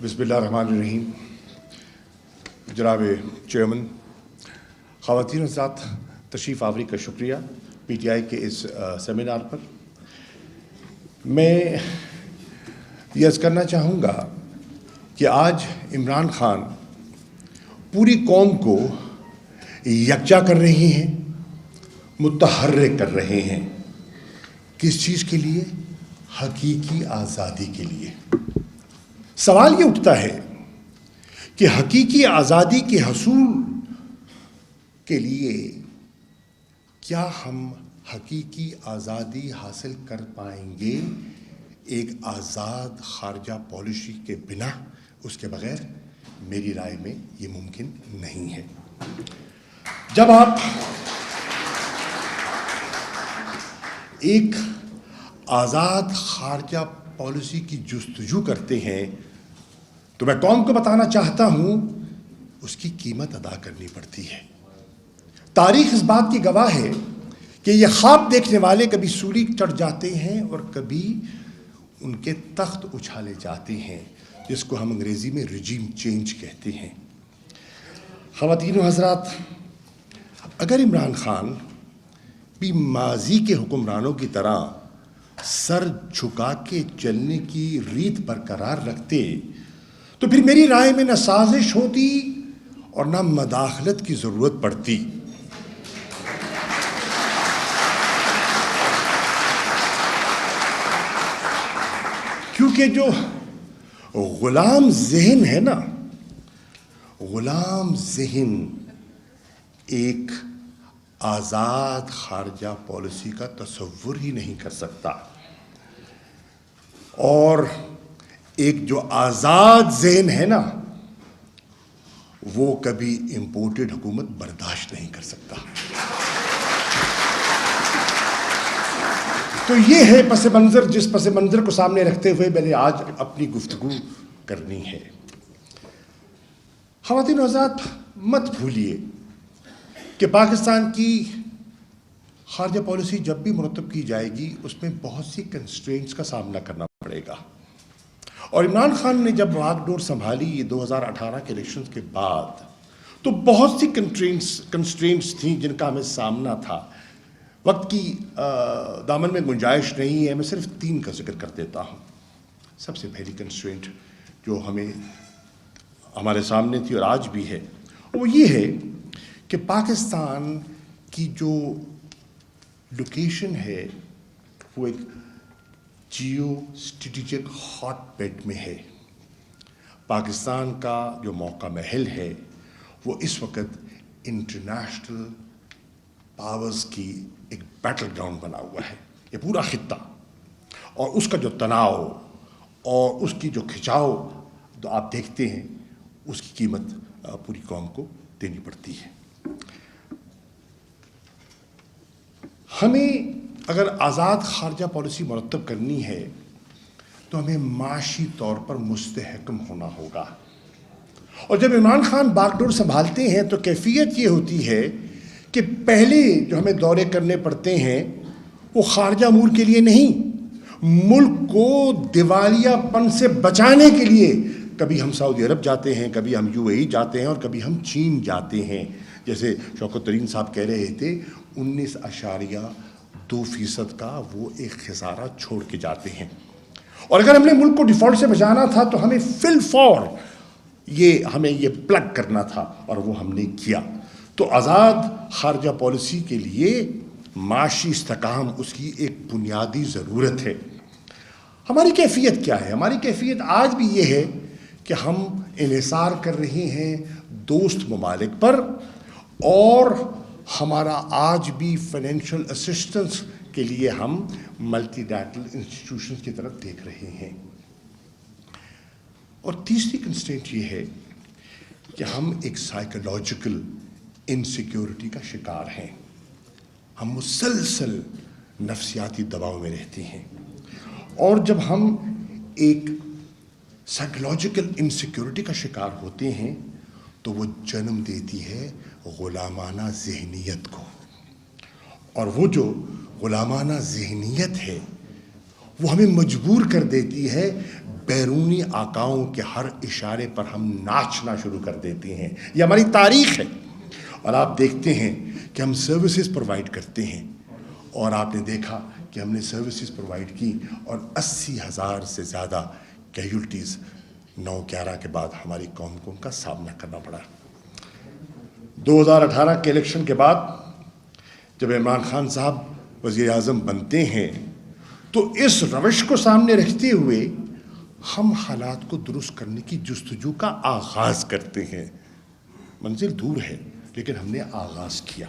بسم اللہ الرحمن الرحیم. جناب چیئرمین، خواتین و حضرات، تشریف آوری کا شکریہ پی ٹی آئی کے اس سیمینار پر. میں یہ عرض کرنا چاہوں گا کہ آج عمران خان پوری قوم کو یکجا کر رہے ہیں، متحرک کر رہے ہیں. کس چیز کے لیے؟ حقیقی آزادی کے لیے. سوال یہ اٹھتا ہے کہ حقیقی آزادی کے حصول کے لیے کیا ہم حقیقی آزادی حاصل کر پائیں گے ایک آزاد خارجہ پالیسی کے بنا؟ اس کے بغیر میری رائے میں یہ ممکن نہیں ہے. جب آپ ایک آزاد خارجہ پالیسی کی جستجو کرتے ہیں تو میں قوم کو بتانا چاہتا ہوں اس کی قیمت ادا کرنی پڑتی ہے. تاریخ اس بات کی گواہ ہے کہ یہ خواب دیکھنے والے کبھی سولی چڑھ جاتے ہیں اور کبھی ان کے تخت اچھالے جاتے ہیں، جس کو ہم انگریزی میں رجیم چینج کہتے ہیں. خواتین و حضرات، اگر عمران خان بھی ماضی کے حکمرانوں کی طرح سر جھکا کے چلنے کی ریت برقرار رکھتے تو پھر میری رائے میں نہ سازش ہوتی اور نہ مداخلت کی ضرورت پڑتی. کیونکہ جو غلام ذہن ہے نا، غلام ذہن ایک آزاد خارجہ پالیسی کا تصور ہی نہیں کر سکتا، اور ایک جو آزاد ذہن ہے نا وہ کبھی امپورٹڈ حکومت برداشت نہیں کر سکتا. تو یہ ہے پس منظر جس پس منظر کو سامنے رکھتے ہوئے میں نے آج اپنی گفتگو کرنی ہے. خواتین و حضرات، مت بھولیے کہ پاکستان کی خارجہ پالیسی جب بھی مرتب کی جائے گی اس میں بہت سی کنسٹرینٹس کا سامنا کرنا پڑے گا. اور عمران خان نے جب واگ ڈور سنبھالی 2018 کے الیکشنز کے بعد تو بہت سی کنسٹرینٹس تھیں جن کا ہمیں سامنا تھا. وقت کی دامن میں گنجائش نہیں ہے، میں صرف 3 کا ذکر کر دیتا ہوں. سب سے پہلی کنسٹرینٹ جو ہمارے سامنے تھی اور آج بھی ہے وہ یہ ہے کہ پاکستان کی جو لوکیشن ہے وہ ایک جیو اسٹریٹجک ہاٹ بیڈ میں ہے. پاکستان کا جو موقع محل ہے وہ اس وقت انٹرنیشنل پاورز کی ایک بیٹل گراؤنڈ بنا ہوا ہے. یہ پورا خطہ اور اس کا جو تناؤ اور اس کی جو کھچاؤ جو آپ دیکھتے ہیں اس کی قیمت پوری قوم کو دینی پڑتی ہے. ہمیں اگر آزاد خارجہ پالیسی مرتب کرنی ہے تو ہمیں معاشی طور پر مستحکم ہونا ہوگا. اور جب عمران خان باغ ڈور سنبھالتے ہیں تو کیفیت یہ ہوتی ہے کہ پہلے جو ہمیں دورے کرنے پڑتے ہیں وہ خارجہ امور کے لیے نہیں، ملک کو دیوالیہ پن سے بچانے کے لیے. کبھی ہم سعودی عرب جاتے ہیں، کبھی ہم UAE جاتے ہیں اور کبھی ہم چین جاتے ہیں. جیسے شوکت ترین صاحب کہہ رہے تھے 19.2% کا وہ ایک خسارہ چھوڑ کے جاتے ہیں. اور اگر ہم نے ملک کو ڈیفالٹ سے بچانا تھا تو ہمیں فل فور ہمیں یہ پلگ کرنا تھا اور وہ ہم نے کیا. تو آزاد خارجہ پالیسی کے لیے معاشی استحکام اس کی ایک بنیادی ضرورت ہے. ہماری کیفیت کیا ہے؟ ہماری کیفیت آج بھی یہ ہے کہ ہم انحصار کر رہے ہیں دوست ممالک پر، اور ہمارا آج بھی فائنینشیل اسسٹنس کے لیے ہم ملٹی لیٹرل انسٹیٹیوشنز کی طرف دیکھ رہے ہیں. اور تیسری کنسٹرینٹ یہ ہے کہ ہم ایک سائیکولوجیکل انسیکیورٹی کا شکار ہیں. ہم مسلسل نفسیاتی دباؤ میں رہتے ہیں، اور جب ہم ایک سائیکولوجیکل انسیکیورٹی کا شکار ہوتے ہیں تو وہ جنم دیتی ہے غلامانہ ذہنیت کو. اور وہ جو غلامانہ ذہنیت ہے وہ ہمیں مجبور کر دیتی ہے بیرونی آقاؤں کے ہر اشارے پر ہم ناچنا شروع کر دیتے ہیں. یہ ہماری تاریخ ہے. اور آپ دیکھتے ہیں کہ ہم سروسز پرووائڈ کرتے ہیں, اور آپ نے دیکھا کہ ہم نے سروسز پرووائڈ کی اور 80,000 سے زیادہ کیجولٹیز 9/11 کے بعد ہماری قوم کو ان کا سامنا کرنا پڑا. 2018 کے الیکشن کے بعد جب عمران خان صاحب وزیر اعظم بنتے ہیں تو اس روش کو سامنے رکھتے ہوئے ہم حالات کو درست کرنے کی جستجو کا آغاز کرتے ہیں. منزل دور ہے لیکن ہم نے آغاز کیا.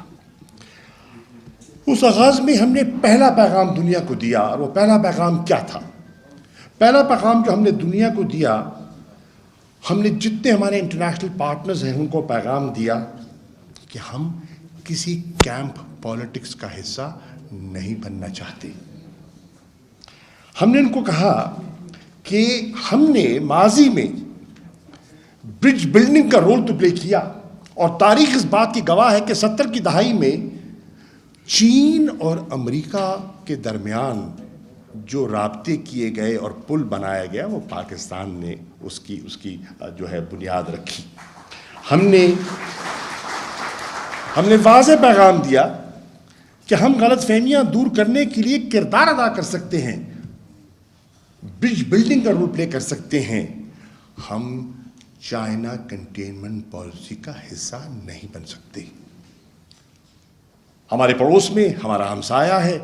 اس آغاز میں ہم نے پہلا پیغام دنیا کو دیا, اور وہ پہلا پیغام کیا تھا؟ پہلا پیغام جو ہم نے دنیا کو دیا, ہم نے جتنے ہمارے انٹرنیشنل پارٹنرز ہیں ان کو پیغام دیا کہ ہم کسی کیمپ پالیٹکس کا حصہ نہیں بننا چاہتے. ہم نے ان کو کہا کہ ہم نے ماضی میں برج بلڈنگ کا رول تو پلے کیا, اور تاریخ اس بات کی گواہ ہے کہ 70 کی دہائی میں چین اور امریکہ کے درمیان جو رابطے کیے گئے اور پل بنایا گیا وہ پاکستان نے اس کی جو ہے بنیاد رکھی. ہم نے واضح پیغام دیا کہ ہم غلط فہمیاں دور کرنے کے لیے کردار ادا کر سکتے ہیں, برج بلڈنگ کا رول پلے کر سکتے ہیں. ہم چائنا کنٹینمنٹ پالیسی کا حصہ نہیں بن سکتے. ہمارے پڑوس میں ہمارا ہمسایہ ہے,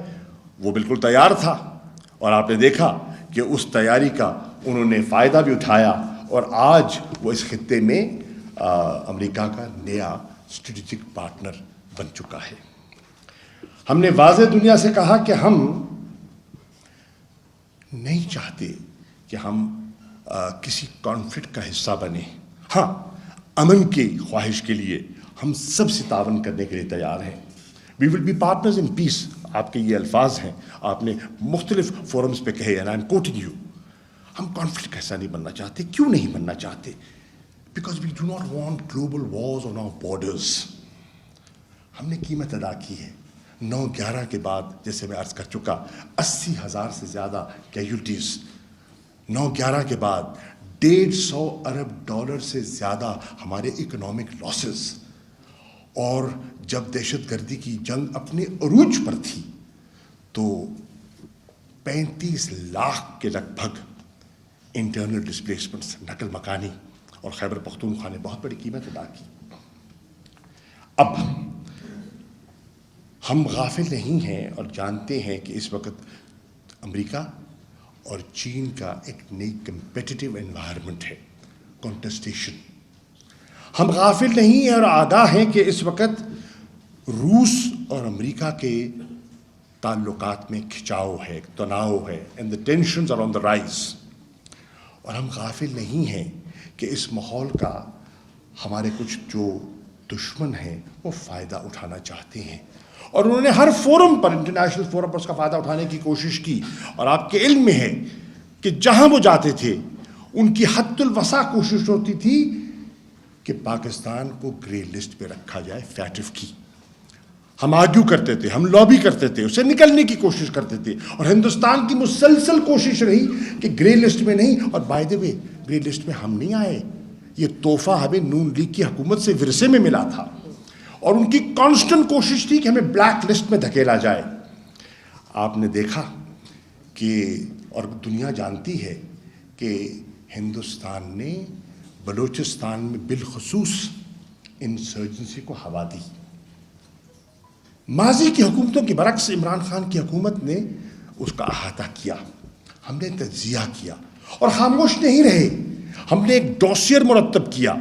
وہ بالکل تیار تھا, اور آپ نے دیکھا کہ اس تیاری کا انہوں نے فائدہ بھی اٹھایا, اور آج وہ اس خطے میں امریکہ کا نیا اسٹریٹجک پارٹنر بن چکا ہے. ہم نے واضح دنیا سے کہا کہ ہم نہیں چاہتے کہ ہم کسی کانفلکٹ کا حصہ بنیں. ہاں, امن کی خواہش کے لیے ہم سب سے تعاون کرنے کے لیے تیار ہیں. وی ول بی پارٹنرز ان پیس. آپ کے یہ الفاظ ہیں, آپ نے مختلف فورمز پہ کہے, and I am quoting you. ہم کانفلکٹ کا حصہ نہیں بننا چاہتے. کیوں نہیں بننا چاہتے؟ Because we do not want global wars on our borders. ہم نے قیمت ادا کی ہے. 9/11 کے بعد جیسے میں عرض کر چکا 80,000 سے زیادہ کیجولٹیز. 9/11 کے بعد $150 ارب سے زیادہ ہمارے اکنامک لاسز. اور جب دہشت گردی کی جنگ اپنے عروج پر تھی تو 35 لاکھ کے لگ بھگ انٹرنل ڈسپلیسمنٹس, نقل مکانی, اور خیبر پختونخوا نے بہت بڑی قیمت ادا کی. اب ہم غافل نہیں ہیں اور جانتے ہیں کہ اس وقت امریکہ اور چین کا ایک نئی کمپیٹیٹیو انوائرمنٹ ہے, کانٹسٹیشن. ہم غافل نہیں ہیں اور آگاہ ہیں کہ اس وقت روس اور امریکہ کے تعلقات میں کھچاؤ ہے, تناؤ ہے, and the tensions are on the rise. اور ہم غافل نہیں ہیں کہ اس ماحول کا ہمارے کچھ جو دشمن ہیں وہ فائدہ اٹھانا چاہتے ہیں, اور انہوں نے ہر فورم پر, انٹرنیشنل فورم پر اس کا فائدہ اٹھانے کی کوشش کی. اور آپ کے علم میں ہے کہ جہاں وہ جاتے تھے ان کی حد الوسع کوشش ہوتی تھی کہ پاکستان کو گرے لسٹ پہ رکھا جائے, فیٹف کی. ہم آرگیو کرتے تھے, ہم لابی کرتے تھے, اس سے نکلنے کی کوشش کرتے تھے, اور ہندوستان کی مسلسل کوشش رہی کہ گرے لسٹ میں نہیں. اور by the way grey list میں ہم نہیں آئے, یہ تحفہ ہمیں نون لیگ کی حکومت سے ورثے میں ملا تھا, اور ان کی کانسٹنٹ کوشش تھی کہ ہمیں بلیک لسٹ میں دھکیلا جائے. آپ نے دیکھا کہ, اور دنیا جانتی ہے کہ ہندوستان نے بلوچستان میں بالخصوص انسرجنسی کو ہوا دی. ماضی کی حکومتوں کے برعکس عمران خان کی حکومت نے اس کا احاطہ کیا. ہم نے تجزیہ کیا اور خاموش نہیں رہے. ہم نے ایک ڈوسیئر مرتب کیا,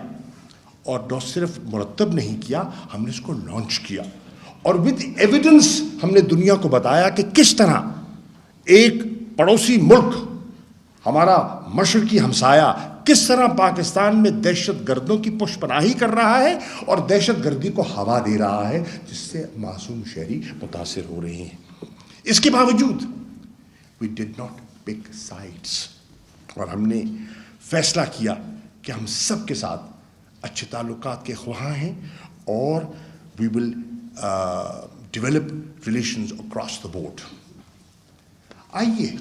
اور صرف مرتب نہیں کیا, ہم نے اس کو لانچ کیا, اور ود ایویڈنس ہم نے دنیا کو بتایا کہ کس طرح ایک پڑوسی ملک, ہمارا مشرقی ہمسایہ, کس طرح پاکستان میں دہشت گردوں کی پشت پناہی کر رہا ہے اور دہشت گردی کو ہوا دے رہا ہے, جس سے معصوم شہری متاثر ہو رہے ہیں. اس کے باوجود we did not pick sides, اور ہم نے فیصلہ کیا کہ ہم سب کے ساتھ اچھے تعلقات کے خواہاں ہیں, اور we will develop relations across the board. آئیے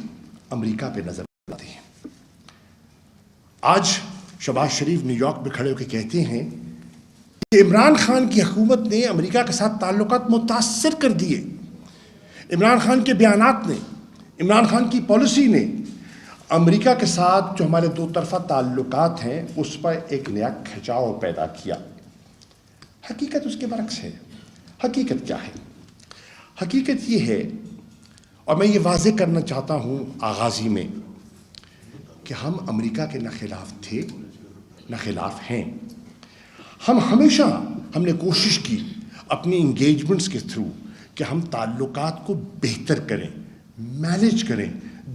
امریکہ پہ نظر ڈالتے ہیں. آج شہباز شریف نیو یارک میں کھڑے ہو کے کہتے ہیں کہ عمران خان کی حکومت نے امریکہ کے ساتھ تعلقات متاثر کر دیے، عمران خان کے بیانات نے، عمران خان کی پالیسی نے امریکہ کے ساتھ جو ہمارے دو طرفہ تعلقات ہیں اس پر ایک نیا کھچاؤ پیدا کیا۔ حقیقت اس کے برعکس ہے۔ حقیقت کیا ہے؟ حقیقت یہ ہے، اور میں یہ واضح کرنا چاہتا ہوں آغازی میں، کہ ہم امریکہ کے نہ خلاف تھے نہ خلاف ہیں۔ ہمیشہ ہم نے کوشش کی اپنی انگیجمنٹس کے تھرو کہ ہم تعلقات کو بہتر کریں، مینیج کریں،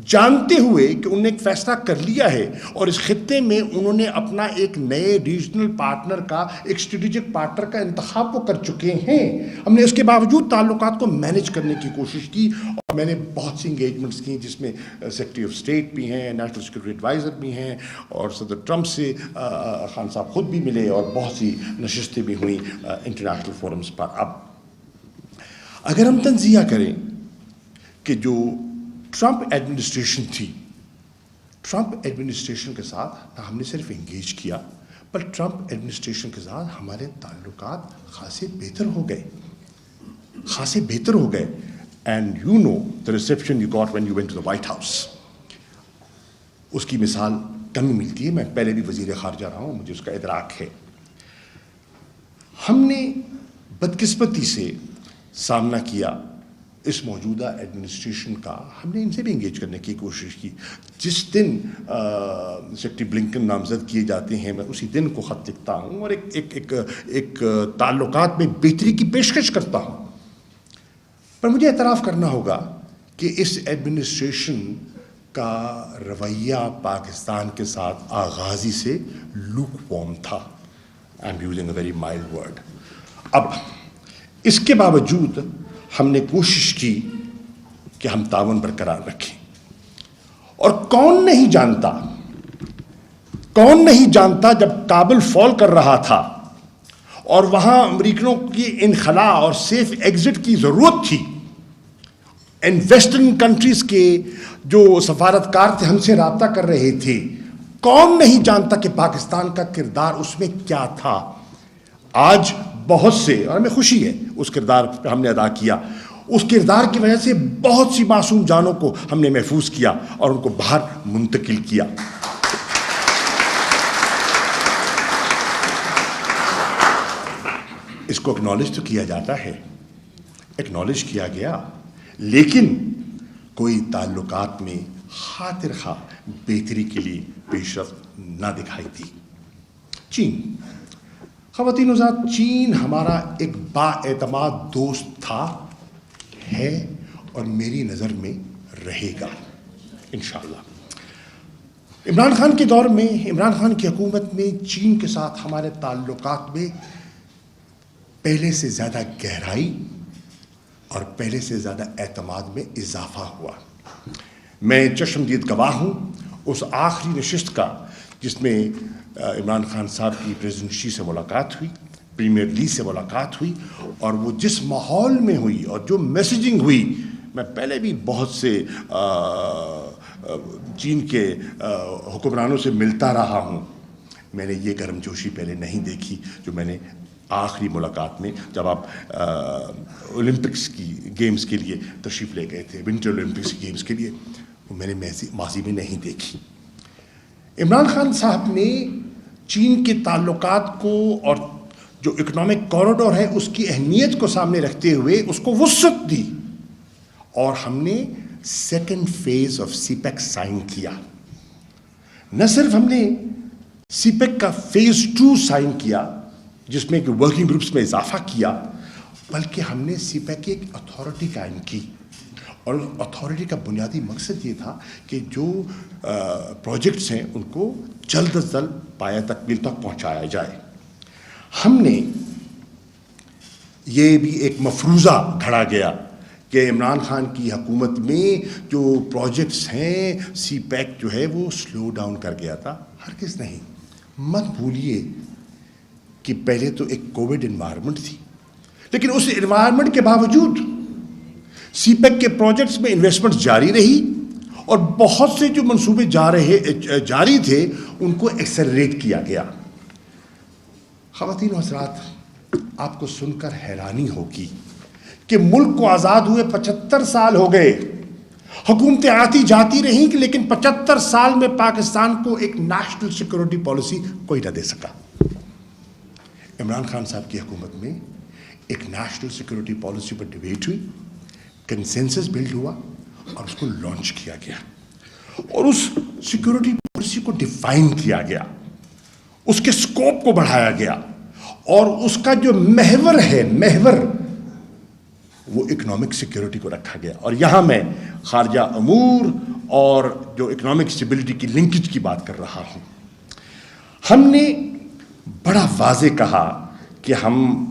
جانتے ہوئے کہ انہوں نے ایک فیصلہ کر لیا ہے اور اس خطے میں انہوں نے اپنا ایک نئے ریجنل پارٹنر کا، ایک اسٹریٹجک پارٹنر کا انتخاب وہ کر چکے ہیں۔ ہم نے اس کے باوجود تعلقات کو مینیج کرنے کی کوشش کی، اور میں نے بہت سی انگیجمنٹس کی جس میں سیکرٹری آف اسٹیٹ بھی ہیں، نیشنل سیکورٹی ایڈوائزر بھی ہیں، اور صدر ٹرمپ سے خان صاحب خود بھی ملے، اور بہت سی نشستیں بھی ہوئیں انٹرنیشنل فورمز پر۔ اب اگر ہم تنزیہ کریں کہ جو ٹرمپ ایڈمنسٹریشن تھی، ٹرمپ ایڈمنسٹریشن کے ساتھ نہ ہم نے صرف انگیج کیا، پر ٹرمپ ایڈمنسٹریشن کے ساتھ ہمارے تعلقات خاصے بہتر ہو گئے۔ And you know the reception you got when you went to the White House, اس کی مثال کم ملتی ہے۔ میں پہلے بھی وزیر خارجہ رہا ہوں، مجھے اس کا ادراک ہے۔ ہم نے بدقسمتی سے سامنا کیا اس موجودہ ایڈمنسٹریشن کا، ہم نے ان سے بھی انگیج کرنے کی کوشش کی۔ جس دن سیکرٹری بلنکن نامزد کیے جاتے ہیں، میں اسی دن کو خط لکھتا ہوں اور ایک تعلقات میں بہتری کی پیشکش کرتا ہوں۔ پر مجھے اعتراف کرنا ہوگا کہ اس ایڈمنسٹریشن کا رویہ پاکستان کے ساتھ آغازی سے لوک وارم تھا۔ I am using a very mild word. اب اس کے باوجود ہم نے کوشش کی کہ ہم تعاون برقرار رکھیں، اور کون نہیں جانتا جب کابل فال کر رہا تھا اور وہاں امریکنوں کی انخلاء اور سیف ایگزٹ کی ضرورت تھی، ان ویسٹرن کنٹریز کے جو سفارتکار تھے ہم سے رابطہ کر رہے تھے، کون نہیں جانتا کہ پاکستان کا کردار اس میں کیا تھا۔ آج بہت سے، اور ہمیں خوشی ہے اس کردار پہ ہم نے ادا کیا، اس کردار کی وجہ سے بہت سی معصوم جانوں کو ہم نے محفوظ کیا اور ان کو باہر منتقل کیا۔ اس کو اکنالج تو کیا جاتا ہے، اکنالج کیا گیا، لیکن کوئی تعلقات میں خاطر خواہ بہتری کے لیے پیش رفت نہ دکھائی دی۔ چین، خواتین و حضرات، چین ہمارا ایک با اعتماد دوست تھا، ہے، اور میری نظر میں رہے گا انشاءاللہ۔ عمران خان کے دور میں، عمران خان کی حکومت میں چین کے ساتھ ہمارے تعلقات میں پہلے سے زیادہ گہرائی اور پہلے سے زیادہ اعتماد میں اضافہ ہوا۔ میں چشمدید گواہ ہوں اس آخری نشست کا جس میں عمران خان صاحب کی پریزیڈنٹ شی سے ملاقات ہوئی، پریمیئر لی سے ملاقات ہوئی، اور وہ جس ماحول میں ہوئی اور جو میسیجنگ ہوئی، میں پہلے بھی بہت سے چین کے حکمرانوں سے ملتا رہا ہوں، میں نے یہ گرم جوشی پہلے نہیں دیکھی جو میں نے آخری ملاقات میں، جب آپ اولمپکس کی گیمز کے لیے تشریف لے گئے تھے، ونٹر اولمپکس گیمز کے لیے، وہ میں نے ماضی میں نہیں دیکھی۔ عمران خان صاحب نے چین کے تعلقات کو اور جو اکنامک کوریڈور ہے اس کی اہمیت کو سامنے رکھتے ہوئے اس کو وسعت دی، اور ہم نے second phase of CPEC sign کیا۔ نہ صرف ہم نے سی پیک کا فیز 2 سائن کیا جس میں کہ ورکنگ گروپس میں اضافہ کیا، بلکہ ہم نے سی پیک کی ایک اتھارٹی قائم کی، اور اتھارٹی کا بنیادی مقصد یہ تھا کہ جو پروجیکٹس ہیں ان کو جلد از جلد پایہ تکمیل تک پہنچایا جائے۔ ہم نے یہ بھی ایک مفروضہ گھڑا گیا کہ عمران خان کی حکومت میں جو پروجیکٹس ہیں، سی پیک جو ہے وہ سلو ڈاؤن کر گیا تھا۔ ہرگز نہیں، مت بھولیے کہ پہلے تو ایک کووڈ انوائرمنٹ تھی، لیکن اس انوائرمنٹ کے باوجود سی پیک کے پروجیکٹس میں انویسٹمنٹ جاری رہی، اور بہت سے جو منصوبے جاری تھے ان کو ایکسلریٹ کیا گیا. خواتین و حضرات، آپ کو سن کر حیرانی ہوگی کہ ملک کو آزاد ہوئے 75 سال ہو گئے، حکومتیں آتی جاتی رہیں، لیکن 75 سال میں پاکستان کو ایک نیشنل سیکورٹی پالیسی کوئی نہ دے سکا. عمران خان صاحب کی حکومت میں ایک نیشنل سیکورٹی پالیسی پر ڈیبیٹ ہوئی، کنسنسس بلڈ ہوا اور اس کو لانچ کیا گیا، اور اس سیکورٹی پالیسی کو ڈیفائن کیا گیا، اس کے سکوپ کو بڑھایا گیا، اور اس کا جو محور وہ اکنامک سیکورٹی کو رکھا گیا. اور یہاں میں خارجہ امور اور جو اکنامک اسٹیبلٹی کی لنکیج کی بات کر رہا ہوں. ہم نے بڑا واضح کہا کہ ہم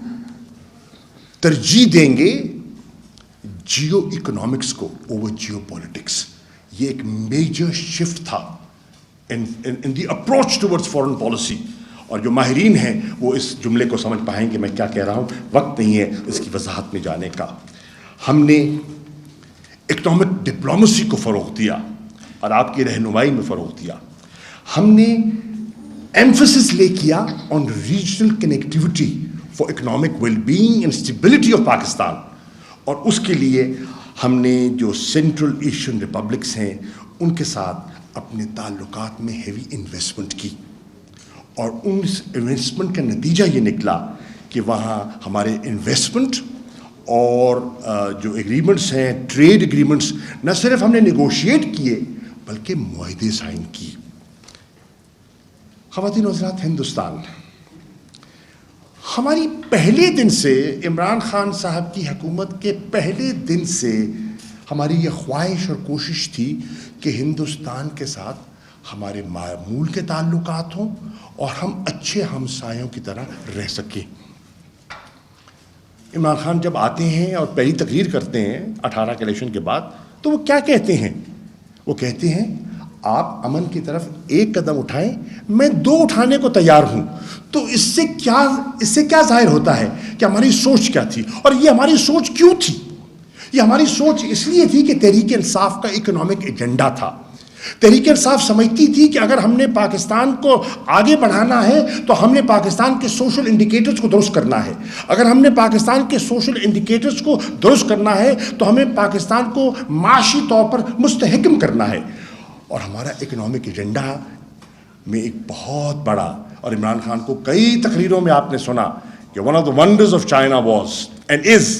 ترجیح دیں گے جیو اکنامکس کو اوور جیو پولیٹکس. یہ ایک میجر شفٹ تھا in the approach towards foreign policy, اور جو ماہرین ہیں وہ اس جملے کو سمجھ پائیں گے میں کیا کہہ رہا ہوں. وقت نہیں ہے اس کی وضاحت میں جانے کا. ہم نے اکنامک ڈپلومیسی کو فروغ دیا اور آپ کی رہنمائی میں فروغ دیا. ہم نے ایمفسس لے کیا on regional connectivity for economic well being and stability of Pakistan, اور اس کے لیے ہم نے جو سینٹرل ایشین ریپبلکس ہیں ان کے ساتھ اپنے تعلقات میں ہیوی انویسٹمنٹ کی، اور اس انویسٹمنٹ کا نتیجہ یہ نکلا کہ وہاں ہمارے انویسٹمنٹ اور جو ایگریمنٹس ہیں، ٹریڈ ایگریمنٹس، نہ صرف ہم نے نیگوشیٹ کیے بلکہ معاہدے سائن کی. خواتین و حضرات، ہندوستان ہماری پہلے دن سے، عمران خان صاحب کی حکومت کے پہلے دن سے ہماری یہ خواہش اور کوشش تھی کہ ہندوستان کے ساتھ ہمارے معمول کے تعلقات ہوں اور ہم اچھے ہمسایوں کی طرح رہ سکیں. عمران خان جب آتے ہیں اور پہلی تقریر کرتے ہیں 18 کے الیکشن کے بعد، تو وہ کیا کہتے ہیں؟ وہ کہتے ہیں آپ امن کی طرف ایک قدم اٹھائیں، میں 2 اٹھانے کو تیار ہوں. تو اس سے کیا ظاہر ہوتا ہے کہ ہماری سوچ کیا تھی؟ اور یہ ہماری سوچ کیوں تھی؟ یہ ہماری سوچ اس لیے تھی کہ تحریک انصاف کا اکنامک ایجنڈا تھا. تحریک انصاف سمجھتی تھی کہ اگر ہم نے پاکستان کو آگے بڑھانا ہے تو ہم نے پاکستان کے سوشل انڈیکیٹرز کو درست کرنا ہے. اگر ہم نے پاکستان کے سوشل انڈیکیٹرز کو درست کرنا ہے تو ہمیں پاکستان کو معاشی طور پر مستحکم کرنا ہے. اور ہمارا اکنامک ایجنڈا میں ایک بہت بڑا، اور عمران خان کو کئی تقریروں میں آپ نے سنا کہ one of the wonders of China was and is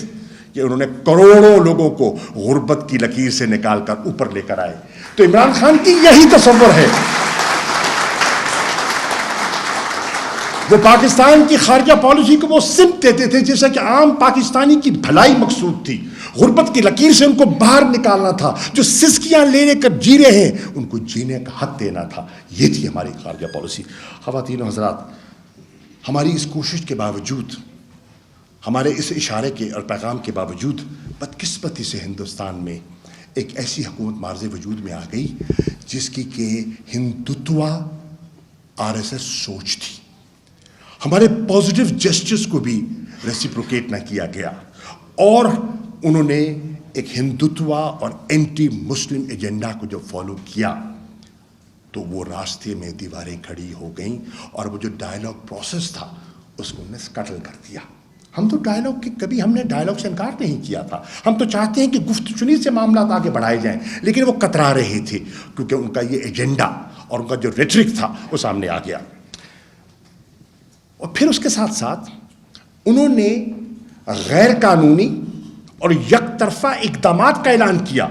کہ انہوں نے کروڑوں لوگوں کو غربت کی لکیر سے نکال کر اوپر لے کر آئے. تو عمران خان کی یہی تصور ہے. وہ پاکستان کی خارجہ پالیسی کو وہ سمت دیتے تھے جیسا کہ عام پاکستانی کی بھلائی مقصود تھی. غربت کی لکیر سے ان کو باہر نکالنا تھا. جو سسکیاں لے کر جی رہے ہیں ان کو جینے کا حق دینا تھا. یہ تھی ہماری خارجہ پالیسی. خواتین و حضرات، ہماری اس کوشش کے باوجود، ہمارے اس اشارے کے اور پیغام کے باوجود، بدقسمتی سے ہندوستان میں ایک ایسی حکومت معرض وجود میں آ گئی جس کی کہ ہندوتوا RSS سوچ تھی. ہمارے پازیٹیو جسٹس کو بھی ریسیپروکیٹ نہ کیا گیا، اور انہوں نے ایک ہندوتوا اور اینٹی مسلم ایجنڈا کو جب فالو کیا تو وہ راستے میں دیواریں کھڑی ہو گئیں، اور وہ جو ڈائلاگ پروسیس تھا اس کو انہوں نے سکٹل کر دیا. ہم تو کبھی ہم نے ڈائلاگ سے انکار نہیں کیا تھا. ہم تو چاہتے ہیں کہ گفت چنی سے معاملات آگے بڑھائے جائیں، لیکن وہ کترا رہے تھے کیونکہ ان کا یہ ایجنڈا اور ان کا جو ریٹرک تھا وہ سامنے آ گیا. اور پھر اس کے ساتھ ساتھ انہوں نے غیر قانونی اور یک طرفہ اقدامات کا اعلان کیا.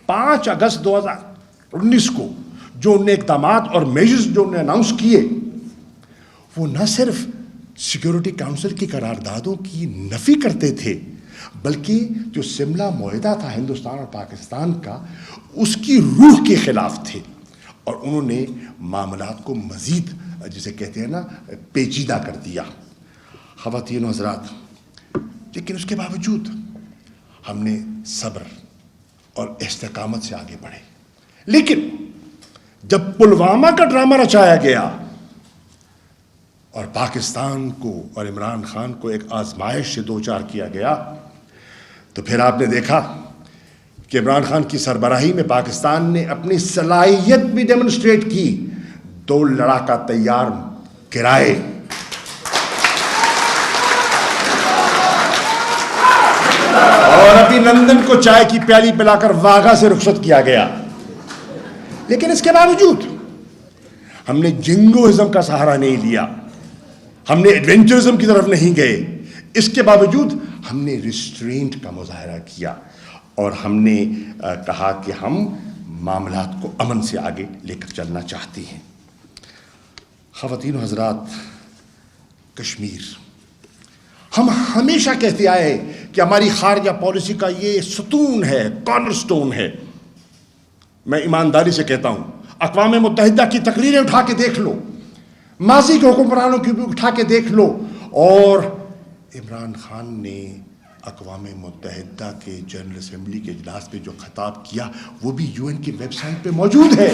5 اگست 2019 کو جو انہیں اقدامات اور میجرز جو انہیں اناؤنس کیے، وہ نہ صرف سیکیورٹی کاؤنسل کی قراردادوں کی نفی کرتے تھے بلکہ جو سملہ معاہدہ تھا ہندوستان اور پاکستان کا، اس کی روح کے خلاف تھے. اور انہوں نے معاملات کو مزید جسے کہتے ہیں نا پیچیدہ کر دیا. خواتین و حضرات، لیکن اس کے باوجود ہم نے صبر اور استقامت سے آگے بڑھے. لیکن جب پلوامہ کا ڈرامہ رچایا گیا اور پاکستان کو اور عمران خان کو ایک آزمائش سے دوچار کیا گیا، تو پھر آپ نے دیکھا کہ عمران خان کی سربراہی میں پاکستان نے اپنی صلاحیت بھی ڈیمونسٹریٹ کی، 2 لڑاکا تیار گرائے، اور ابھی لندن کو چائے کی پیالی پلا کر واغا سے رخصت کیا گیا۔ لیکن اس کے باوجود ہم نے جنگوازم کا سہارا نہیں لیا، ہم نے ایڈونچرزم کی طرف نہیں گئے، اس کے باوجود ہم نے ریسٹرینٹ کا مظاہرہ کیا، اور ہم نے کہا کہ ہم معاملات کو امن سے آگے لے کر چلنا چاہتے ہیں۔ خواتین و حضرات، کشمیر، ہم ہمیشہ کہتے آئے کہ ہماری خارجہ پالیسی کا یہ ستون ہے، کارنر سٹون ہے۔ میں ایمانداری سے کہتا ہوں، اقوام متحدہ کی تقریریں اٹھا کے دیکھ لو، ماضی کے حکمرانوں کی بھی اٹھا کے دیکھ لو، اور عمران خان نے اقوام متحدہ کے جنرل اسمبلی کے اجلاس پہ جو خطاب کیا وہ بھی یو این کی ویب سائٹ پہ موجود ہے،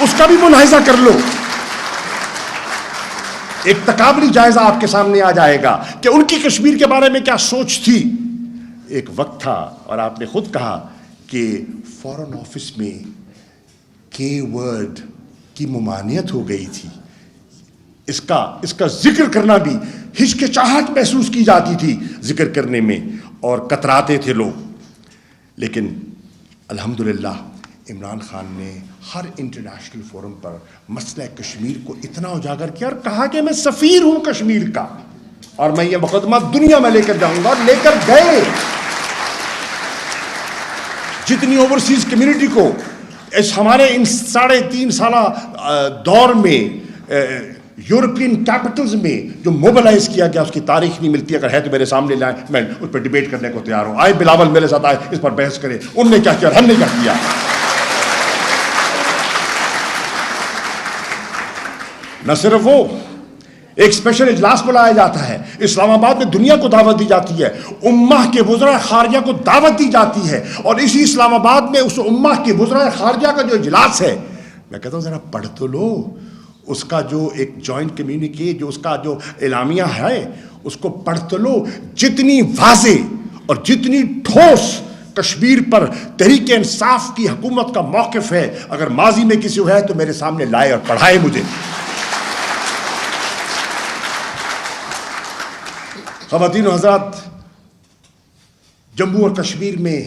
اس کا بھی ملاحظہ کر لو۔ ایک تقابلی جائزہ آپ کے سامنے آ جائے گا کہ ان کی کشمیر کے بارے میں کیا سوچ تھی۔ ایک وقت تھا، اور آپ نے خود کہا کہ فارن آفس میں کے ورڈ کی ممانعت ہو گئی تھی، اس کا ذکر کرنا بھی ہچکچاہٹ محسوس کی جاتی تھی ذکر کرنے میں، اور کتراتے تھے لوگ۔ لیکن الحمدللہ عمران خان نے ہر انٹرنیشنل فورم پر مسئلہ کشمیر کو اتنا اجاگر کیا اور کہا کہ میں سفیر ہوں کشمیر کا، اور میں یہ مقدمہ دنیا میں لے کر جاؤں گا، اور لے کر گئے۔ جتنی اوورسیز کمیونٹی کو اس ہمارے ان 3.5 سالہ دور میں یورپین کیپٹلز میں جو موبلائز کیا گیا، اس کی تاریخ نہیں ملتی، اگر ہے تو میرے سامنے لائیں، میں اس پر ڈیبیٹ کرنے کو تیار ہوں۔ آئے بلاول میرے ساتھ، آئے اس پر بحث کریں، ان نے کیا کیا اور ہم نے کیا کیا۔ نہ صرف وہ، ایک اسپیشل اجلاس بلایا جاتا ہے اسلام آباد میں، دنیا کو دعوت دی جاتی ہے، امہ کے وزراء خارجہ کو دعوت دی جاتی ہے، اور اسی اسلام آباد میں اس امہ کے وزراء خارجہ کا جو اجلاس ہے، میں کہتا ہوں ذرا پڑھ تو لو اس کا جو ایک جوائنٹ کمیونیکے، جو اس کا جو اعلامیہ ہے، اس کو پڑھ تو لو۔ جتنی واضح اور جتنی ٹھوس کشمیر پر تحریک انصاف کی حکومت کا موقف ہے، اگر ماضی میں کسی ہے تو میرے سامنے لائے اور پڑھائے مجھے۔ خواتین و حضرات، جموں اور کشمیر میں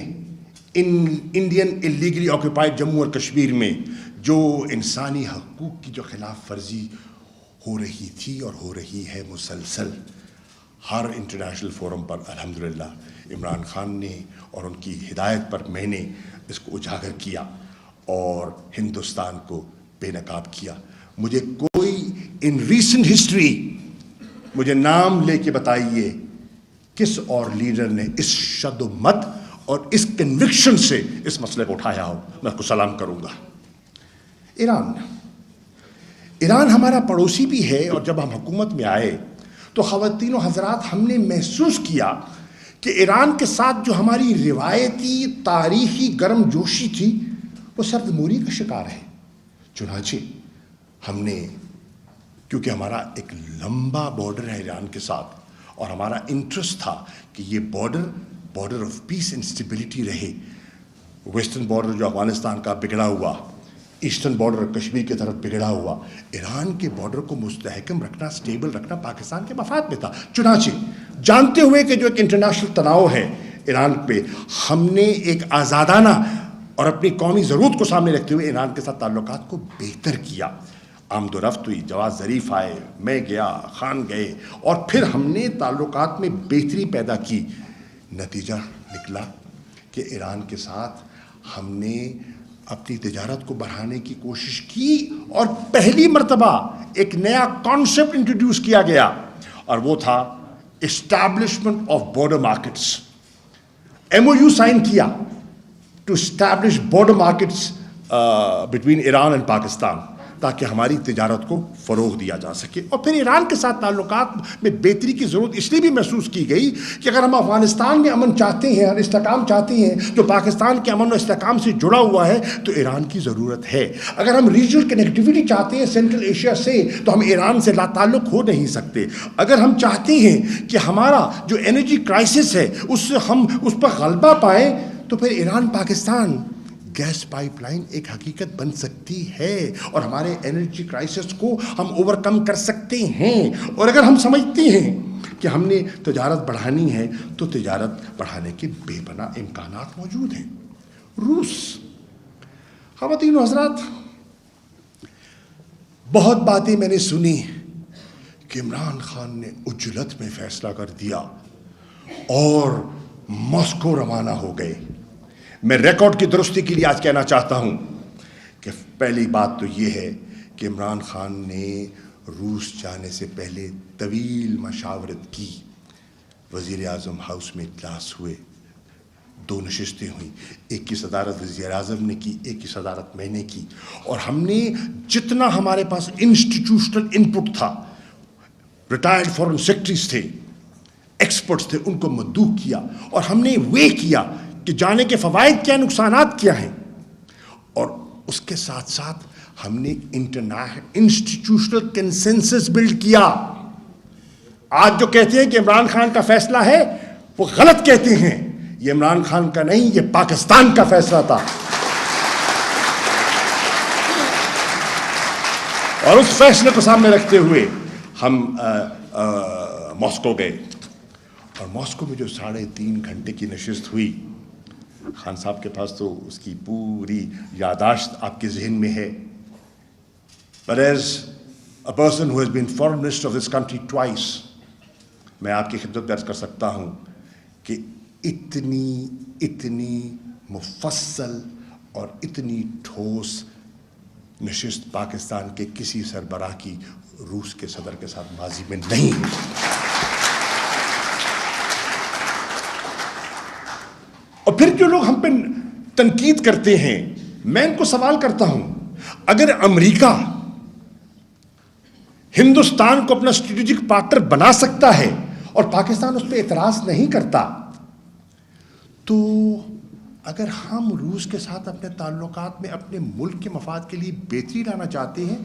انڈین اللیگلی آکوپائڈ جموں اور کشمیر میں جو انسانی حقوق کی جو خلاف ورزی ہو رہی تھی اور ہو رہی ہے مسلسل، ہر انٹرنیشنل فورم پر الحمدللہ عمران خان نے اور ان کی ہدایت پر میں نے اس کو اجاگر کیا اور ہندوستان کو بے نقاب کیا۔ مجھے کوئی ان ریسنٹ ہسٹری مجھے نام لے کے بتائیے کس اور لیڈر نے اس شد و مت اور اس کنوکشن سے اس مسئلے کو اٹھایا ہو، میں اس کو سلام کروں گا۔ ایران ہمارا پڑوسی بھی ہے، اور جب ہم حکومت میں آئے تو خواتین و حضرات ہم نے محسوس کیا کہ ایران کے ساتھ جو ہماری روایتی تاریخی گرم جوشی تھی وہ سرد موری کا شکار ہے۔ چنانچہ ہم نے، کیونکہ ہمارا ایک لمبا بارڈر ہے ایران کے ساتھ، اور ہمارا انٹرسٹ تھا کہ یہ border of peace and stability رہے، ویسٹرن بارڈر جو افغانستان کا بگڑا ہوا، ایسٹرن بارڈر کشمیر کی طرف بگڑا ہوا، ایران کے بارڈر کو مستحکم رکھنا، اسٹیبل رکھنا پاکستان کے مفاد میں تھا۔ چنانچہ جانتے ہوئے کہ جو ایک انٹرنیشنل تناؤ ہے ایران پہ، ہم نے ایک آزادانہ اور اپنی قومی ضرورت کو سامنے رکھتے ہوئے ایران کے ساتھ تعلقات کو بہتر کیا۔ آمد و رفت ہوئی، جواز ظریف آئے، میں گیا، خان گئے، اور پھر ہم نے تعلقات میں بہتری پیدا کی۔ نتیجہ نکلا کہ ایران کے ساتھ ہم نے اپنی تجارت کو بڑھانے کی کوشش کی، اور پہلی مرتبہ ایک نیا کانسیپٹ انٹروڈیوس کیا گیا، اور وہ تھا establishment of border markets. MOU sign کیا to establish border markets between Iran and Pakistan, تاکہ ہماری تجارت کو فروغ دیا جا سکے۔ اور پھر ایران کے ساتھ تعلقات میں بہتری کی ضرورت اس لیے بھی محسوس کی گئی کہ اگر ہم افغانستان میں امن چاہتے ہیں اور استحکام چاہتے ہیں جو پاکستان کے امن و استحکام سے جڑا ہوا ہے، تو ایران کی ضرورت ہے۔ اگر ہم ریجنل کنیکٹیوٹی چاہتے ہیں سینٹرل ایشیا سے، تو ہم ایران سے لا تعلق ہو نہیں سکتے۔ اگر ہم چاہتے ہیں کہ ہمارا جو انرجی کرائسس ہے اس سے ہم اس پر غلبہ پائیں، تو تو پھر Iran Pakistan gas pipeline ایک حقیقت بن سکتی ہے اور ہمارے انرجی کرائسس کو ہم اوور کم کر سکتے ہیں. اور اگر ہم سمجھتے ہیں کہ ہم نے تجارت بڑھانی ہے تو تجارت بڑھانے کے بے پناہ امکانات موجود ہیں. روس. خواتین و حضرات، بہت باتیں میں نے سنی کہ عمران خان نے عجلت میں فیصلہ کر دیا اور ماسکو روانہ ہو گئے. میں ریکارڈ کی درستی کے لیے آج کہنا چاہتا ہوں کہ پہلی بات تو یہ ہے کہ عمران خان نے روس جانے سے پہلے طویل مشاورت کی. وزیر اعظم ہاؤس میں اجلاس ہوئے، 2 نشستیں ہوئیں، ایک کی صدارت وزیر اعظم نے کی، ایک کی صدارت میں نے کی، اور ہم نے جتنا ہمارے پاس انسٹیٹیوشنل انپٹ تھا، ریٹائرڈ فورن سیکرٹریز تھے، ایکسپرٹس تھے، ان کو مدعو کیا اور ہم نے وے کیا کہ جانے کے فوائد کیا، نقصانات کیا ہیں. اور اس کے ساتھ ساتھ ہم نے انسٹیٹیوشنل کنسنسس بلڈ کیا. آج جو کہتے ہیں کہ عمران خان کا فیصلہ ہے وہ غلط کہتے ہیں. یہ عمران خان کا نہیں، یہ پاکستان کا فیصلہ تھا. اور اس فیصلے کو سامنے رکھتے ہوئے ہم ماسکو گئے. اور ماسکو میں جو 3.5 گھنٹے کی نشست ہوئی، خان صاحب کے پاس تو اس کی پوری یاداشت آپ کے ذہن میں ہے. But as a person who has been foreign minister of this country twice, میں آپ کی خدمت میں عرض کر سکتا ہوں کہ اتنی مفصل اور اتنی ٹھوس نشست پاکستان کے کسی سربراہ کی روس کے صدر کے ساتھ ماضی میں نہیں ہوئی. اور پھر جو لوگ ہم پہ تنقید کرتے ہیں، میں ان کو سوال کرتا ہوں، اگر امریکہ ہندوستان کو اپنا اسٹریٹجک پارٹنر بنا سکتا ہے اور پاکستان اس پہ اعتراض نہیں کرتا، تو اگر ہم روس کے ساتھ اپنے تعلقات میں اپنے ملک کے مفاد کے لیے بہتری لانا چاہتے ہیں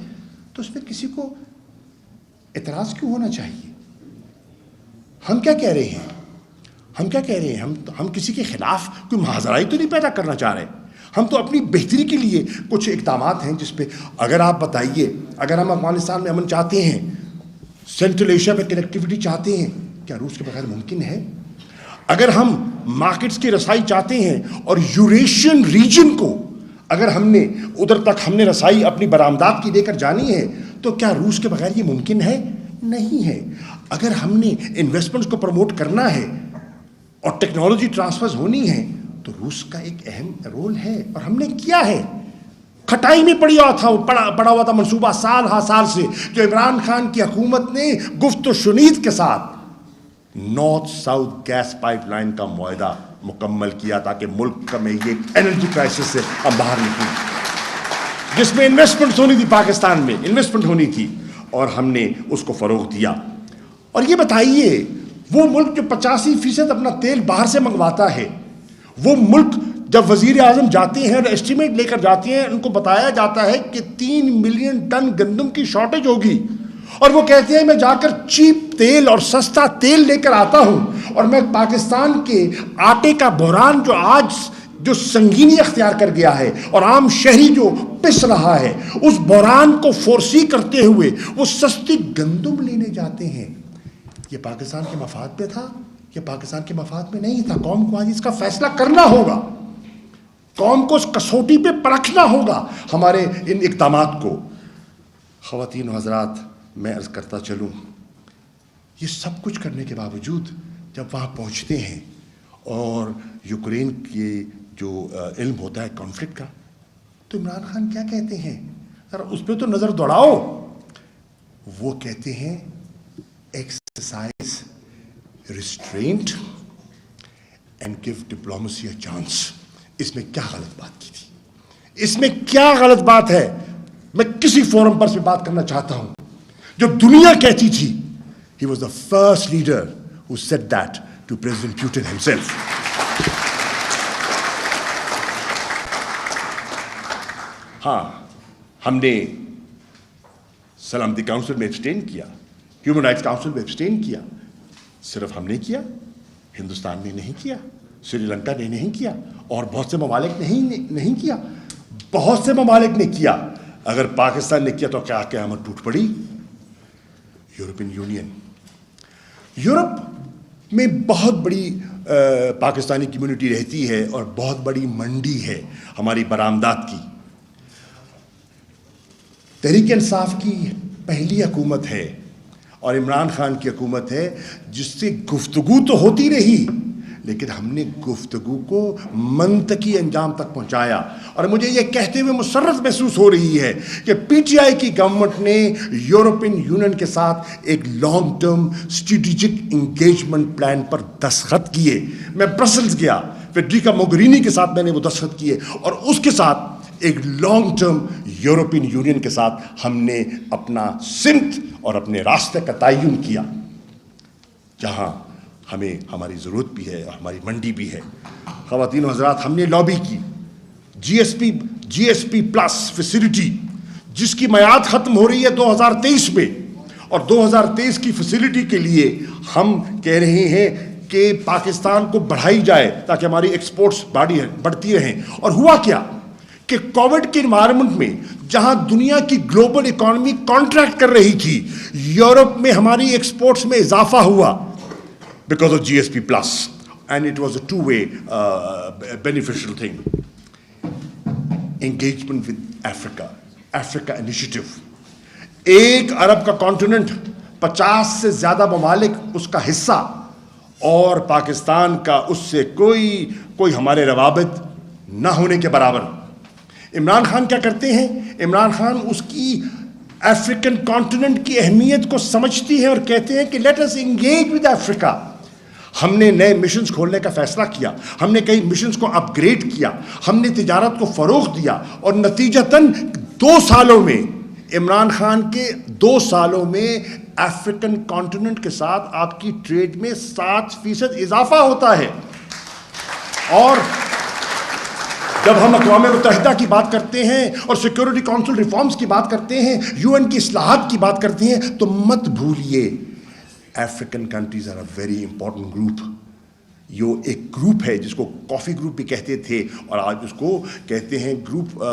تو اس پہ کسی کو اعتراض کیوں ہونا چاہیے؟ ہم کیا کہہ رہے ہیں؟ ہم کسی کے خلاف کوئی محاذرائی تو نہیں پیدا کرنا چاہ رہے. ہم تو اپنی بہتری کے لیے کچھ اقدامات ہیں جس پہ اگر آپ بتائیے، اگر ہم افغانستان میں امن چاہتے ہیں، سینٹرل ایشیا میں کنیکٹیوٹی چاہتے ہیں، کیا روس کے بغیر ممکن ہے؟ اگر ہم مارکیٹس کی رسائی چاہتے ہیں اور یوریشین ریجن کو اگر ہم نے ادھر تک ہم نے رسائی اپنی برآمدات کی لے کر جانی ہے تو کیا روس کے بغیر یہ ممکن ہے؟ نہیں ہے. اگر ہم نے انویسٹمنٹس کو پروموٹ کرنا ہے اور ٹیکنالوجی ٹرانسفرز ہونی ہے تو روس کا ایک اہم رول ہے اور ہم نے کیا ہے. کھٹائی میں پڑا ہوا تھا منصوبہ سال ہا سال سے جو عمران خان کی حکومت نے گفت و شنید کے ساتھ north south gas pipeline کا معاہدہ مکمل کیا تاکہ ملک میں یہ انرجی کرائسس سے ہم باہر نکلیں، جس میں انویسٹمنٹ ہونی تھی، پاکستان میں انویسٹمنٹ ہونی تھی، اور ہم نے اس کو فروغ دیا. اور یہ بتائیے، وہ ملک جو 85% اپنا تیل باہر سے منگواتا ہے، وہ ملک جب وزیر اعظم جاتے ہیں اور ایسٹیمیٹ لے کر جاتے ہیں، ان کو بتایا جاتا ہے کہ 3 ملین ٹن گندم کی شارٹیج ہوگی، اور وہ کہتے ہیں میں جا کر چیپ تیل اور سستا تیل لے کر آتا ہوں اور میں پاکستان کے آٹے کا بحران جو آج جو سنگینی اختیار کر گیا ہے اور عام شہری جو پس رہا ہے، اس بحران کو فورسی کرتے ہوئے وہ سستی گندم لینے جاتے ہیں. یہ پاکستان کے مفاد پہ تھا؟ یہ پاکستان کے مفاد میں نہیں تھا. قوم کو آج اس کا فیصلہ کرنا ہوگا، قوم کو اس کسوٹی پہ پرکھنا ہوگا ہمارے ان اقدامات کو. خواتین و حضرات، میں عرض کرتا چلوں، یہ سب کچھ کرنے کے باوجود جب وہاں پہنچتے ہیں اور یوکرین کے جو علم ہوتا ہے کانفلکٹ کا، تو عمران خان کیا کہتے ہیں؟ ذرا اس پہ تو نظر دوڑاؤ. وہ کہتے ہیں exercise restraint and give diplomacy a chance. اس میں کیا غلط بات کی تھی؟ اس میں کیا غلط بات ہے؟ میں کسی فورم پر سے بات کرنا چاہتا ہوں جو دنیا کہتی تھی. He was the first leader who said that to President Putin himself. ہاں، ہم نے سلامتی کاؤنسل میں ایبسٹین کیا، ہیومن رائٹس کاؤنسل میں ایبسٹین کیا. صرف ہم نے کیا، ہندوستان نے نہیں کیا. سری لنکا نے نہیں کیا, اور بہت سے ممالک نہیں کیا, بہت سے ممالک نے کیا. اگر پاکستان نے کیا تو کیا قیامت ٹوٹ پڑی. یورپین یونین, یورپ میں بہت بڑی پاکستانی کمیونٹی رہتی ہے اور بہت بڑی منڈی ہے ہماری برآمدات کی. تحریک انصاف کی پہلی حکومت ہے اور عمران خان کی حکومت ہے جس سے گفتگو تو ہوتی رہی, لیکن ہم نے گفتگو کو منطقی انجام تک پہنچایا. اور مجھے یہ کہتے ہوئے مسرت محسوس ہو رہی ہے کہ پی ٹی آئی کی گورنمنٹ نے یورپین یونین کے ساتھ ایک long term strategic engagement plan پر دستخط کیے. میں برسلز گیا, فیڈریکا موگرینی کے ساتھ میں نے وہ دستخط کیے, اور اس کے ساتھ ایک لانگ ٹرم یورپین یونین کے ساتھ ہم نے اپنا سمت اور اپنے راستے کا تعین کیا, جہاں ہمیں ہماری ضرورت بھی ہے اور ہماری منڈی بھی ہے. خواتین و حضرات, ہم نے لابی کی جی ایس پی پلس فیسلٹی, جس کی میعاد ختم ہو رہی ہے 2023 میں, اور 2023 کی فیسلٹی کے لیے ہم کہہ رہے ہیں کہ پاکستان کو بڑھائی جائے تاکہ ہماری ایکسپورٹس بڑھتی رہیں. اور ہوا کیا کہ کووڈ کے انوائرمنٹ میں جہاں دنیا کی گلوبل اکانومی کانٹریکٹ کر رہی تھی, یورپ میں ہماری ایکسپورٹس میں اضافہ ہوا because of GSP Plus, and it was a two-way beneficial thing. Engagement with Africa Initiative. 1 ارب کا کانٹیننٹ, 50 سے زیادہ ممالک اس کا حصہ, اور پاکستان کا اس سے کوئی ہمارے روابط نہ ہونے کے برابر. عمران خان کیا کرتے ہیں؟ عمران خان اس کی افریقن کانٹیننٹ کی اہمیت کو سمجھتی ہے اور کہتے ہیں کہ لیٹ اس انگیج ود افریقہ. ہم نے نئے مشنز کھولنے کا فیصلہ کیا, ہم نے کئی مشنز کو اپ گریڈ کیا, ہم نے تجارت کو فروغ دیا, اور نتیجتاً 2 سالوں میں, عمران خان کے 2 سالوں میں افریقن کانٹیننٹ کے ساتھ آپ کی ٹریڈ میں 7% اضافہ ہوتا ہے. اور جب ہم اقوام متحدہ کی بات کرتے ہیں اور سیکورٹی کونسل ریفارمز کی بات کرتے ہیں, UN کی اصلاحات کی بات کرتے ہیں, تو مت بھولیے African countries are a very important group. یہ ایک گروپ ہے جس کو کافی گروپ بھی کہتے تھے, اور آج اس کو کہتے ہیں گروپ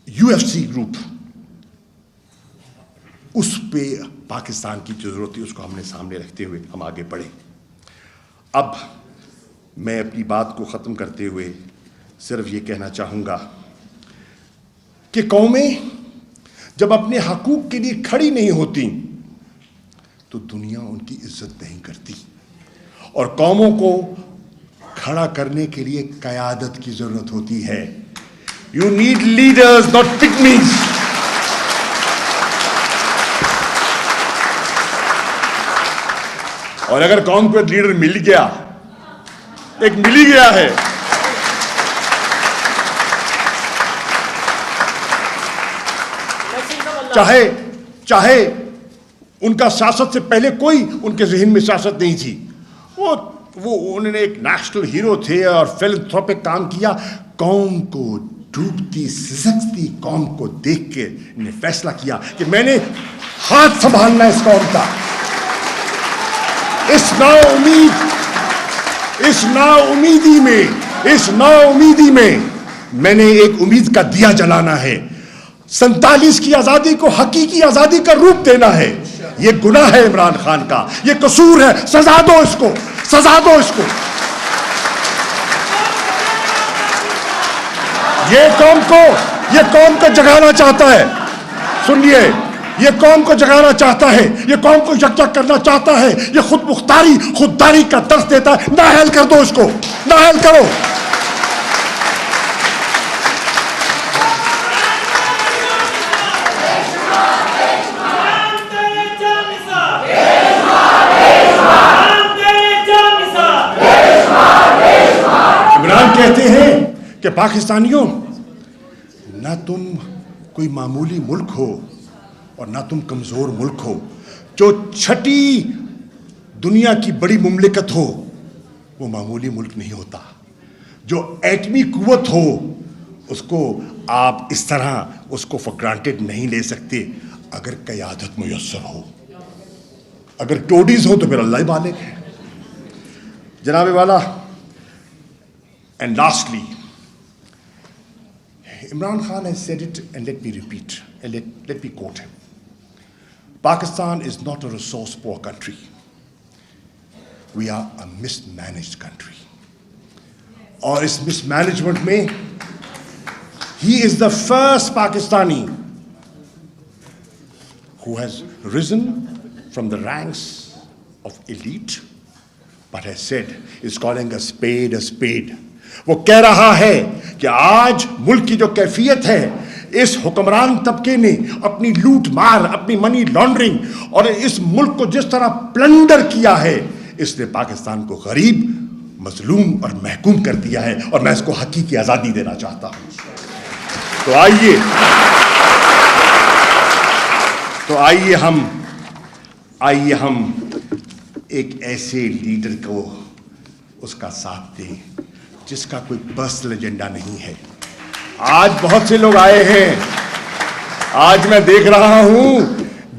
UFC گروپ. اس پہ پاکستان کی جو ضرورت تھی اس کو ہم نے سامنے رکھتے ہوئے ہم آگے بڑھے. اب میں اپنی بات کو ختم کرتے ہوئے صرف یہ کہنا چاہوں گا کہ قومیں جب اپنے حقوق کے لیے کھڑی نہیں ہوتی تو دنیا ان کی عزت نہیں کرتی, اور قوموں کو کھڑا کرنے کے لیے قیادت کی ضرورت ہوتی ہے. You need leaders not pygmies. اور اگر قوم کو ایک لیڈر مل گیا ہے, چاہے ان کا سیاست سے پہلے کوئی ان کے ذہن میں سیاست نہیں تھی, وہ انہوں نے ایک نیشنل ہیرو تھے اور فیلنتھروپک کام کیا. قوم کو ڈوبتی سسکتی قوم کو دیکھ کے انہیں فیصلہ کیا کہ میں نے ہاتھ سنبھالنا اس قوم کا. اس نا امیدی میں میں نے ایک امید کا دیا جلانا ہے. 47 کی آزادی کو حقیقی آزادی کا روپ دینا ہے. یہ گناہ ہے عمران خان کا, یہ قصور ہے, سزا دو اس کو. یہ قوم کو جگانا چاہتا ہے. سنیے, یہ قوم کو جگانا چاہتا ہے, یہ قوم کو یکجا کرنا چاہتا ہے, یہ خودداری کا درس دیتا ہے. نااہل کر دو اس کو, نااہل کرو. عمران کہتے ہیں کہ پاکستانیوں, نہ تم کوئی معمولی ملک ہو اور نہ تم کمزور ملک ہو. جو 6ٹی دنیا کی بڑی مملکت ہو وہ معمولی ملک نہیں ہوتا. جو ایٹمی قوت ہو اس کو آپ اس طرح اس کو فار گرانٹیڈ نہیں لے سکتے اگر قیادت میسر ہو. اگر ٹوڈیز ہو تو پھر اللہ ہی بالغ ہے. جناب والا, and lastly, Imran Khan has said it, and let me repeat, and let me quote him. Pakistan is not a resource poor country. We are a mismanaged country. اور اس mismanagement میں he is the first Pakistani who has risen from the ranks of elite, but has said, is calling a spade a spade. وہ کہہ رہا ہے کہ آج ملک کی جو کیفیت ہے, اس حکمران طبقے نے اپنی لوٹ مار, اپنی منی لانڈرنگ اور اس ملک کو جس طرح پلنڈر کیا ہے, اس نے پاکستان کو غریب, مظلوم اور محکوم کر دیا ہے, اور میں اس کو حقیقی آزادی دینا چاہتا ہوں. تو آئیے ہم ایک ایسے لیڈر کو اس کا ساتھ دیں جس کا کوئی پرسنل ایجنڈا نہیں ہے. آج بہت سے لوگ آئے ہیں, آج میں دیکھ رہا ہوں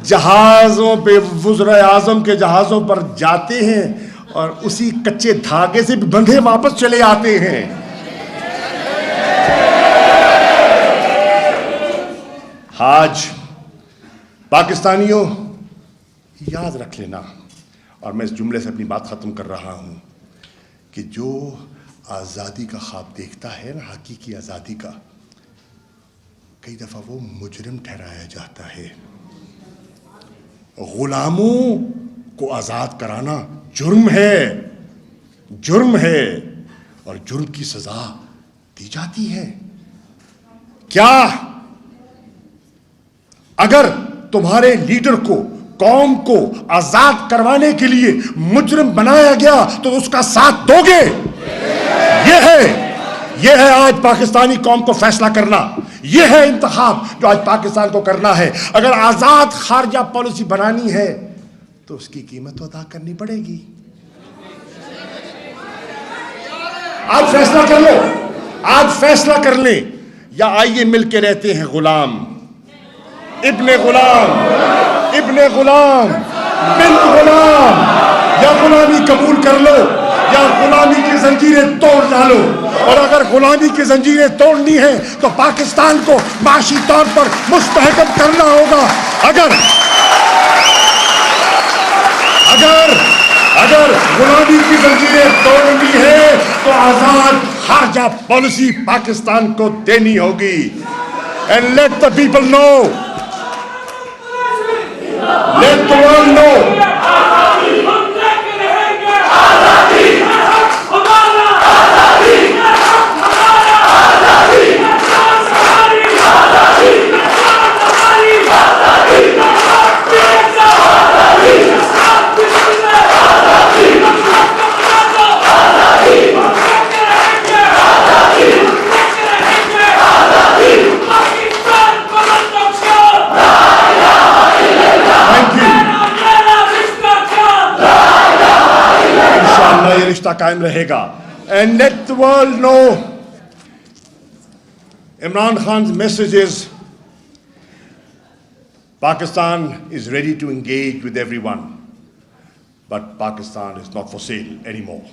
جہازوں پہ, وزرائے اعظم کے جہازوں پر جاتے ہیں اور اسی کچے دھاگے سے بھی بندھے واپس چلے آتے ہیں. آج پاکستانیوں یاد رکھ لینا, اور میں اس جملے سے اپنی بات ختم کر رہا ہوں, کہ جو آزادی کا خواب دیکھتا ہے نا, حقیقی آزادی کا, کئی دفعہ وہ مجرم ٹھہرایا جاتا ہے. غلاموں کو آزاد کرانا جرم ہے, اور جرم کی سزا دی جاتی ہے. کیا اگر تمہارے لیڈر کو, قوم کو آزاد کروانے کے لیے مجرم بنایا گیا تو اس کا ساتھ دو گے؟ یہ ہے آج پاکستانی قوم کو فیصلہ کرنا. یہ ہے انتخاب جو آج پاکستان کو کرنا ہے. اگر آزاد خارجہ پالیسی بنانی ہے تو اس کی قیمت تو ادا کرنی پڑے گی. آج فیصلہ کر لو, آج فیصلہ کر لیں, یا آئیے مل کے رہتے ہیں غلام, ابن غلام, بنت غلام, یا غلامی قبول کر لو یا غلامی کی زنجیریں توڑ ڈالو. اور اگر غلامی کی زنجیریں توڑنی ہیں تو پاکستان کو معاشی طور پر مستحکم کرنا ہوگا. اگر غلامی کی زنجیریں توڑنی ہے تو آزاد خارجہ پالیسی پاکستان کو دینی ہوگی. And let the people know, let the world know, رشتہ قائم رہے گا. And let the world know, Imran Khan's message is, Pakistan is ready to engage with everyone, but Pakistan is not for sale anymore.